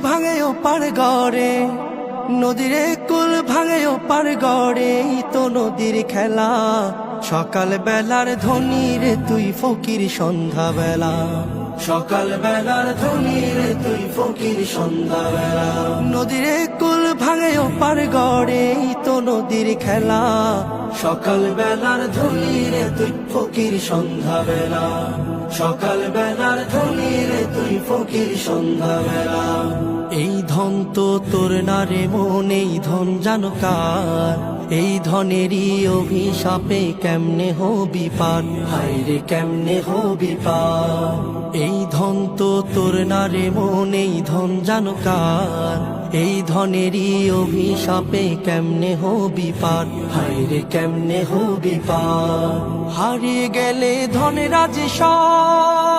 ভাঙে ও পার গড়ে, নদীর কুল ভাঙে ও পার গড়ে, তো নদীর খেলা। সকাল বেলার ধনী রে তুই ফকির সন্ধ্যা বেলা, সকাল বেলার ধনী রে তুই ফকির সন্ধ্যা বেলা। নদীর কুল ভাঙে ও পার গড়ে, তো নদীর খেলা। সকাল বেলার ধনী রে তুই ফকির সন্ধ্যা বেলা, সকাল বেলার ধনী রে তুই ফকির সন্ধ্যা বেলা। এই ধন তো তোর না রে মন, এই ধন জানো কার? এই ধনেরই অভিশাপে কেমনে হবি পার, হায় রে কেমনে হবি পার। এই ধন তো তোর না রে মন, এই ধন জানো কার? এই ধনেরই অভিশাপে কেমনে হবি পার, হায় রে কেমনে হবি পার। হারিয়ে গেলে ধনেরা যে সব,